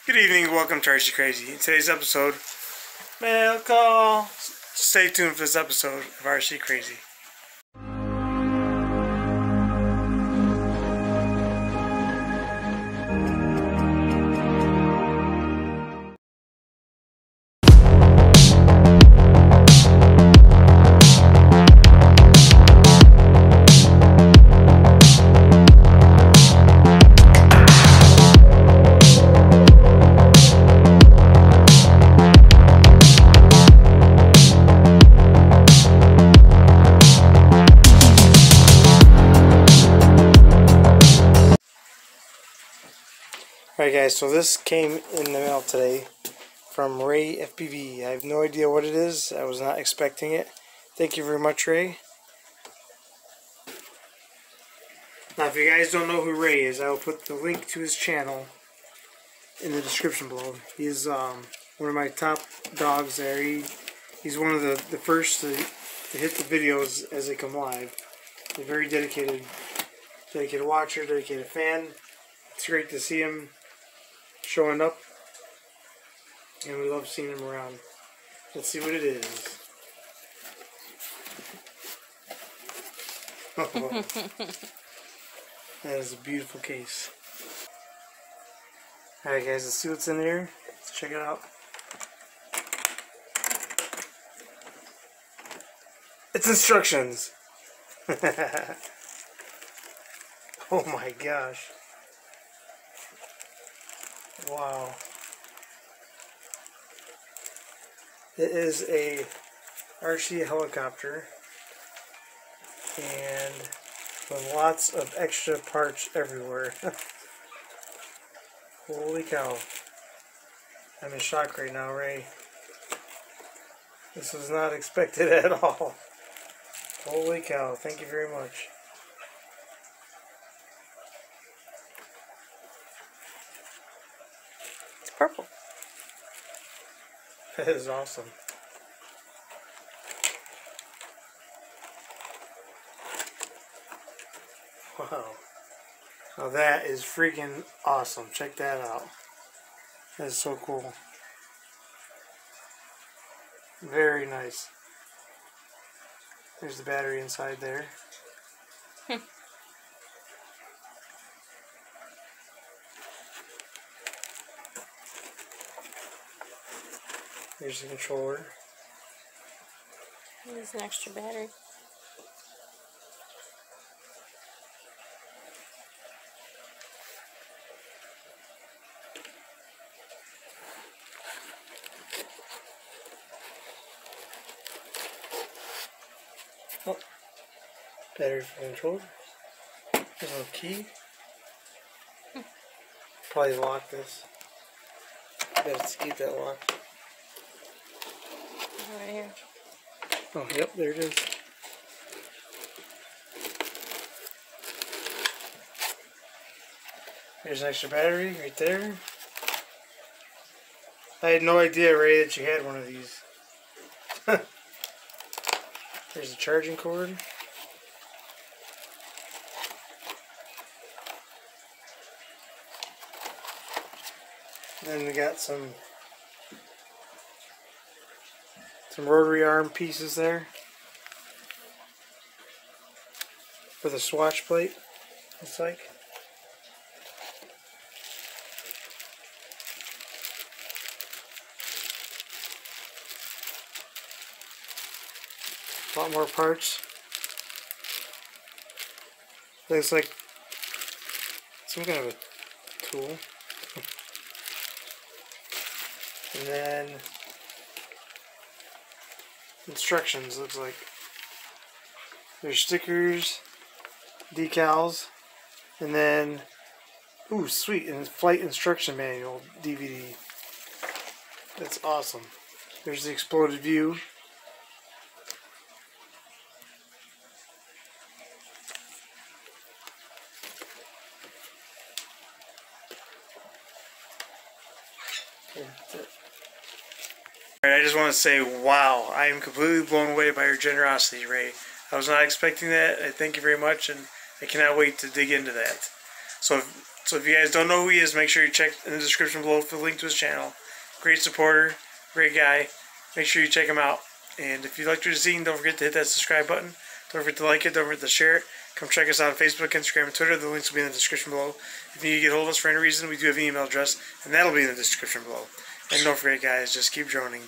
Good evening, welcome to RC-CRAY-Z. In today's episode, mail call. Stay tuned for this episode of RC-CRAY-Z. Alright guys, so this came in the mail today from Ray FPV. I have no idea what it is. I was not expecting it. Thank you very much, Ray. Now if you guys don't know who Ray is, I will put the link to his channel in the description below. He's one of my top dogs there. He's one of the first to hit the videos as they come live. He's a very dedicated watcher, dedicated fan. It's great to see him showing up, and we love seeing him around. Let's see what it is. Oh, that is a beautiful case. Alright guys, let's see what's in there. Let's check it out. It's instructions. Oh my gosh. Wow. It is a RC helicopter and with lots of extra parts everywhere. Holy cow. I'm in shock right now, Ray. This was not expected at all. Holy cow. Thank you very much. Purple. That is awesome. Wow. Now that is freaking awesome. Check that out. That is so cool. Very nice. There's the battery inside there. Here's the controller. There's an extra battery. Oh, battery for the controller. There's a little key. Probably lock this. Let's keep that locked. Right here. Oh, yep, there it is. There's an extra battery right there. I had no idea, Ray, that you had one of these. There's a charging cord. Then we got some rotary arm pieces there with a swatch plate, looks like. A lot more parts. Looks like some kind of a tool. And then instructions, looks like. There's stickers, decals, and then, ooh, sweet, and flight instruction manual DVD. That's awesome. There's the exploded view. I just want to say, wow, I am completely blown away by your generosity, Ray. I was not expecting that. I thank you very much, and I cannot wait to dig into that. So So if you guys don't know who he is, make sure you check in the description below for the link to his channel. Great supporter, great guy. Make sure you check him out. And if you liked what you're seeing, don't forget to hit that subscribe button. Don't forget to like it. Don't forget to share it. Come check us out on Facebook, Instagram, and Twitter. The links will be in the description below. If you need to get hold of us for any reason, we do have an email address, and that'll be in the description below. And don't forget, guys, just keep droning.